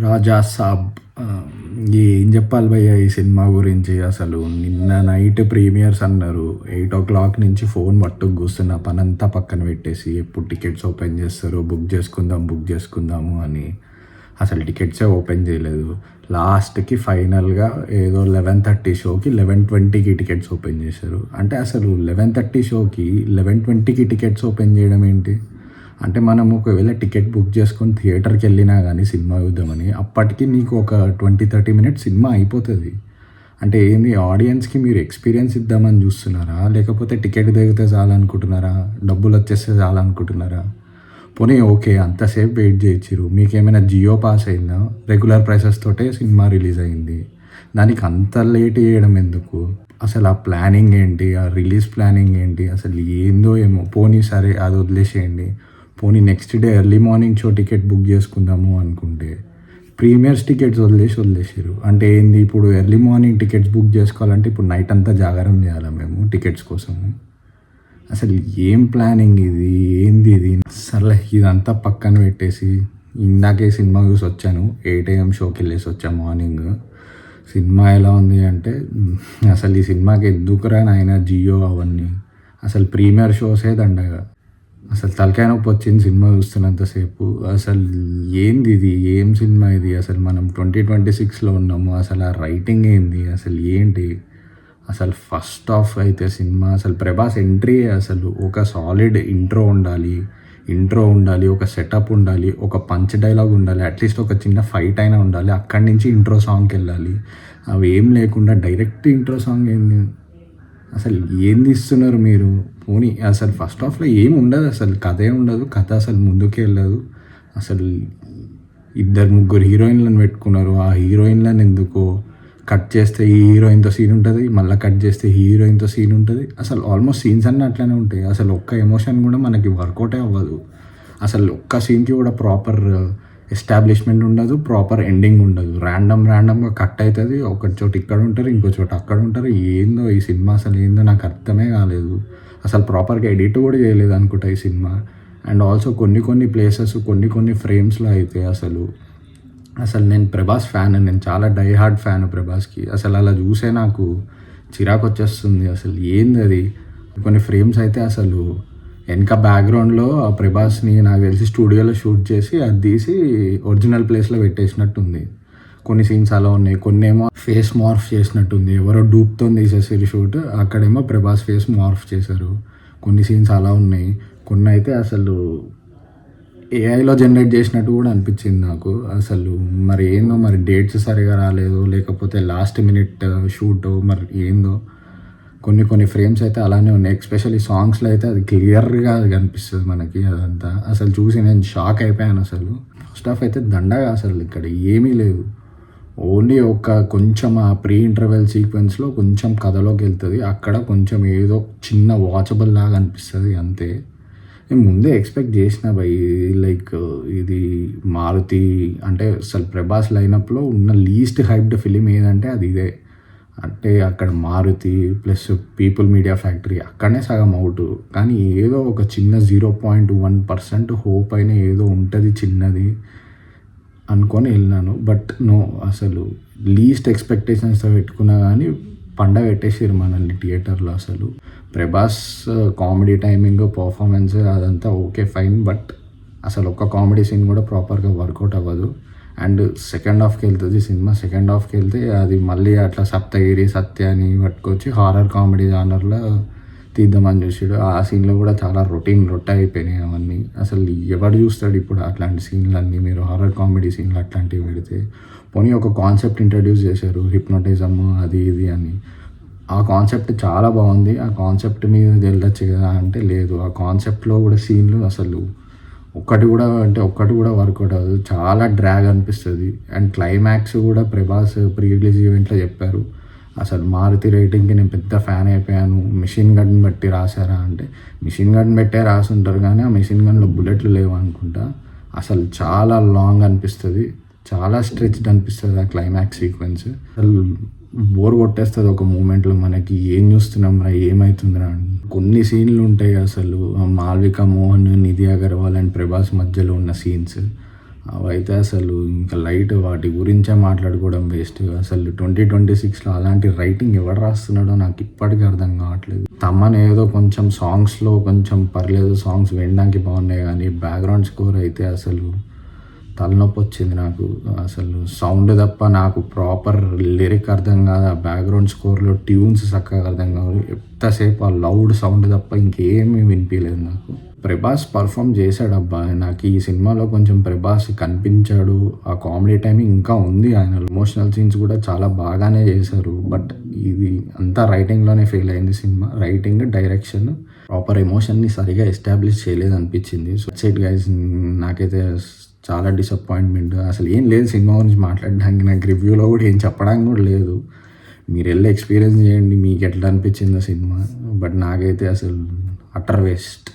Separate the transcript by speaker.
Speaker 1: రాజా సాబ్. ఏం చెప్పాలి భయ్య ఈ సినిమా గురించి. అసలు నిన్న నైట్ ప్రీమియర్స్ అన్నారు. 8:00 నుంచి ఫోన్ పట్టుకు కూర్చున్న పనంతా పక్కన పెట్టేసి ఎప్పుడు టికెట్స్ ఓపెన్ చేస్తారు, బుక్ చేసుకుందాము అని. అసలు టికెట్సే ఓపెన్ చేయలేదు. లాస్ట్కి ఫైనల్గా ఏదో 11:30 షోకి 11:20కి టికెట్స్ ఓపెన్ చేశారు. అంటే అసలు 11:30 షోకి 11:20కి టికెట్స్ ఓపెన్ చేయడం ఏంటి? అంటే మనం ఒకవేళ టికెట్ బుక్ చేసుకొని థియేటర్కి వెళ్ళినా కానీ సినిమా చూద్దామని, అప్పటికి నీకు ఒక 20-30 మినిట్స్ సినిమా అయిపోతుంది. అంటే ఏంది, ఆడియన్స్కి మీరు ఎక్స్పీరియన్స్ ఇద్దామని చూస్తున్నారా, లేకపోతే టికెట్ దిగితే చాలనుకుంటున్నారా, డబ్బులు వచ్చేస్తే చాలనుకుంటున్నారా? పోనీ ఓకే, అంతసేపు వెయిట్ చేయించారు. మీకేమైనా జియో పాస్ అయిందా? రెగ్యులర్ ప్రైసెస్ తోటే సినిమా రిలీజ్ అయింది. దానికి అంత లేట్ చేయడం ఎందుకు? అసలు ఆ ప్లానింగ్ ఏంటి, ఆ రిలీజ్ ప్లానింగ్ ఏంటి, అసలు ఏందో ఏమో. పోనీ సరే, అది వదిలేసేయండి. పోనీ next day early morning show ticket book చేసుకుందాము అనుకుంటే ప్రీమియర్స్ టికెట్స్ వదిలేసారు. అంటే ఏంది, ఇప్పుడు ఎర్లీ మార్నింగ్ టికెట్స్ బుక్ చేసుకోవాలంటే ఇప్పుడు నైట్ అంతా జాగారం చేయాలా మేము టికెట్స్ కోసము? అసలు ఏం ప్లానింగ్ ఇది, ఏంది ఇది? సర్లే, ఇదంతా పక్కన పెట్టేసి ఇందాకే సినిమా చూసి వచ్చాను. 8 AM షోకి వెళ్ళేసి వచ్చాను మార్నింగ్. సినిమా ఎలా ఉంది అంటే, అసలు ఈ సినిమాకి ఎందుకురా నాయన జియో అవన్నీ. అసలు ప్రీమియర్ షోసే దండగా. అసలు తలకాయ నొప్పి వచ్చింది సినిమా చూస్తున్నంతసేపు. అసలు ఏంది ఇది, ఏం సినిమా ఇది? అసలు మనం 2026లో ఉన్నాము. అసలు ఆ రైటింగ్ ఏంది, అసలు ఏంటి? అసలు ఫస్ట్ హాఫ్ అయితే సినిమా అసలు ప్రభాస్ ఎంట్రీ అసలు ఒక సాలిడ్ ఇంట్రో ఉండాలి, ఒక సెటప్ ఉండాలి, ఒక పంచ్ డైలాగ్ ఉండాలి, అట్లీస్ట్ ఒక చిన్న ఫైట్ అయినా ఉండాలి. అక్కడి నుంచి ఇంట్రో సాంగ్కి వెళ్ళాలి. అవి ఏం లేకుండా డైరెక్ట్ ఇంట్రో సాంగ్ ఏంది? అసలు ఏంది ఇస్తున్నారు మీరు? పోనీ అసలు ఫస్ట్ హాఫ్లో ఏమి ఉండదు, అసలు కథే ఉండదు. కథ అసలు ముందుకే వెళ్ళదు. అసలు 2-3 హీరోయిన్లను పెట్టుకున్నారు. ఆ హీరోయిన్లను ఎందుకో కట్ చేస్తే ఈ హీరోయిన్తో సీన్ ఉంటుంది, మళ్ళీ కట్ చేస్తే హీరోయిన్తో సీన్ ఉంటుంది. అసలు ఆల్మోస్ట్ సీన్స్ అన్నీ అట్లనే ఉంటాయి. అసలు ఒక్క ఎమోషన్ కూడా మనకి వర్కౌటే అవ్వదు. అసలు ఒక్క సీన్కి కూడా ప్రాపర్ ఎస్టాబ్లిష్మెంట్ ఉండదు, ప్రాపర్ ఎండింగ్ ఉండదు. ర్యాండమ్గా కట్ అవుతుంది. ఒక చోట ఇక్కడ ఉంటారు, ఇంకో చోట అక్కడ ఉంటారు. ఏందో ఈ సినిమా, అసలు ఏందో నాకు అర్థమే కాలేదు. అసలు ప్రాపర్గా ఎడిట్ కూడా చేయలేదు అనుకుంటా ఈ సినిమా. అండ్ ఆల్సో కొన్ని ప్లేసెస్, కొన్ని ఫ్రేమ్స్లో అయితే అసలు నేను ప్రభాస్ ఫ్యాన్, నేను చాలా డై హార్డ్ ఫ్యాన్ ప్రభాస్కి. అసలు అలా చూసే నాకు చిరాకు వచ్చేస్తుంది. అసలు ఏంది అది? కొన్ని ఫ్రేమ్స్ అయితే అసలు వెనక బ్యాక్గ్రౌండ్లో ఆ ప్రభాస్ని నాకు తెలిసి స్టూడియోలో షూట్ చేసి అది తీసి ఒరిజినల్ ప్లేస్లో పెట్టేసినట్టుంది. కొన్ని సీన్స్ అలా ఉన్నాయి. కొన్ని ఏమో ఫేస్ మార్ఫ్ చేసినట్టుంది, ఎవరో డూప్తో తీసేసారు షూట్. అక్కడేమో ప్రభాస్ ఫేస్ మార్ఫ్ చేశారు. కొన్ని సీన్స్ అలా ఉన్నాయి. కొన్ని అయితే అసలు ఏఐలో జనరేట్ చేసినట్టు కూడా అనిపించింది నాకు. అసలు మరి ఏందో, మరి డేట్స్ సరిగా రాలేదు, లేకపోతే లాస్ట్ మినిట్ షూట్, మరి ఏందో. కొన్ని ఫ్రేమ్స్ అయితే అలానే ఉన్నాయి. ఎస్పెషల్లీ సాంగ్స్లో అయితే అది క్లియర్గా కనిపిస్తుంది మనకి అదంతా. అసలు చూసి నేను షాక్ అయిపోయాను. అసలు ఫస్ట్ హాఫ్ అయితే దండగా, అసలు ఇక్కడ ఏమీ లేదు. ఓన్లీ కొంచెం ఆ ప్రీ ఇంటర్వెల్ సీక్వెన్స్లో కొంచెం కథలోకి వెళ్తుంది. అక్కడ కొంచెం ఏదో చిన్న వాచబుల్ లాగా అనిపిస్తుంది అంతే. నేను ముందే ఎక్స్పెక్ట్ చేసిన బై, లైక్ ఇది మారుతి అంటే అసలు ప్రభాస్ లైనప్లో ఉన్న లీస్ట్ హైప్డ్ ఫిలిం ఏదంటే అది ఇదే. అంటే అక్కడ Maruti plus people media factory అక్కడనే సగం అవుట్. కానీ ఏదో ఒక చిన్న 0.1% హోప్ అయినా ఏదో ఉంటుంది చిన్నది అనుకొని వెళ్ళినాను. బట్ నో, అసలు లీస్ట్ ఎక్స్పెక్టేషన్స్తో పెట్టుకున్నా కానీ పండగ పెట్టేసారు మనల్ని థియేటర్లో. అసలు ప్రభాస్ కామెడీ టైమింగ్, పర్ఫార్మెన్స్ అదంతా ఓకే ఫైన్, బట్ అసలు ఒక్క కామెడీ సీన్ కూడా ప్రాపర్గా వర్కౌట్ అవ్వదు. అండ్ సెకండ్ హాఫ్కి వెళ్తుంది సినిమా. సెకండ్ హాఫ్కి వెళ్తే అది మళ్ళీ అట్లా సప్తగిరి సత్యాన్ని పట్టుకొచ్చి హారర్ కామెడీ జానర్లో తీద్దామని చూసాడు. ఆ సీన్లో కూడా చాలా రొట్ట అయిపోయినాయి అవన్నీ. అసలు ఎవరు చూస్తాడు ఇప్పుడు అట్లాంటి సీన్లన్నీ? మీరు హారర్ కామెడీ సీన్లు అట్లాంటివి పెడితే. పోనీ ఒక కాన్సెప్ట్ ఇంట్రడ్యూస్ చేశారు, హిప్నోటిజం అది ఇది అని. ఆ కాన్సెప్ట్ చాలా బాగుంది. ఆ కాన్సెప్ట్ మీద వెళ్ళొచ్చు కదా అంటే లేదు. ఆ కాన్సెప్ట్లో కూడా సీన్లు అసలు ఒక్కటి కూడా వర్కౌట్ అవ్వదు. చాలా డ్రాగ్ అనిపిస్తుంది. అండ్ క్లైమాక్స్ కూడా ప్రభాస్ ప్రీ రిలీజ్ ఈవెంట్లో చెప్పారు, అసలు మారుతి రేటింగ్కి నేను పెద్ద ఫ్యాన్ అయిపోయాను, మిషన్ గన్ బట్టి రాశారా అంటే మిషన్ గన్ బట్టే రాసి ఉంటారు, కానీ ఆ మిషన్ గన్లో బుల్లెట్లు లేవు అనుకుంటా. అసలు చాలా లాంగ్ అనిపిస్తుంది, చాలా స్ట్రెచ్డ్ అనిపిస్తుంది ఆ క్లైమాక్స్ సీక్వెన్స్. అసలు బోర్ కొట్టేస్తుంది ఒక మూమెంట్లో. మనకి ఏం చూస్తున్నాం రా, ఏమవుతుందిరా అని. కొన్ని సీన్లు ఉంటాయి అసలు, మాల్విక మోహన్, నిధి అగర్వాల్ అండ్ ప్రభాస్ మధ్యలో ఉన్న సీన్స్. అవైతే అసలు ఇంకా లైట్ వాటి గురించే మాట్లాడుకోవడం వేస్ట్. అసలు 2026లో అలాంటి రైటింగ్ ఎవడు రాస్తున్నాడో నాకు ఇప్పటికీ అర్థం కావట్లేదు. తమన్ ఏదో కొంచెం సాంగ్స్లో కొంచెం పర్లేదు, సాంగ్స్ వినడానికి బాగున్నాయి, కానీ బ్యాక్గ్రౌండ్ స్కోర్ అయితే అసలు తలనొప్పి వచ్చింది నాకు. అసలు సౌండ్ తప్ప నాకు ప్రాపర్ లిరిక్ అర్థం కాదు, ఆ బ్యాక్గ్రౌండ్ స్కోర్లో ట్యూన్స్ చక్కగా అర్థం కాదు. ఎంతసేపు ఆ లౌడ్ సౌండ్ తప్ప ఇంకేమీ వినిపించలేదు నాకు. ప్రభాస్ పర్ఫామ్ చేశాడబ్బా, నాకు ఈ సినిమాలో కొంచెం ప్రభాస్ కనిపించాడు. ఆ కామెడీ టైమింగ్ ఇంకా ఉంది, ఆయన ఎమోషనల్ సీన్స్ కూడా చాలా బాగానే చేశారు. బట్ ఇది అంతా రైటింగ్లోనే ఫెయిల్ అయింది సినిమా. రైటింగ్, డైరెక్షన్, ప్రాపర్ ఎమోషన్ని సరిగా ఎస్టాబ్లిష్ చేయలేదు అనిపించింది. సో ఇట్ గైస్, నాకైతే చాలా డిసప్పాయింట్మెంట్. అసలు ఏం లేదు సినిమా గురించి మాట్లాడడానికి, నాకు రివ్యూలో కూడా ఏం చెప్పడానికి కూడా లేదు. మీరు వెళ్ళి ఎక్స్పీరియన్స్ చేయండి, మీకు ఎట్లా అనిపించిందో సినిమా. బట్ నాకైతే అసలు అటర్ వేస్ట్.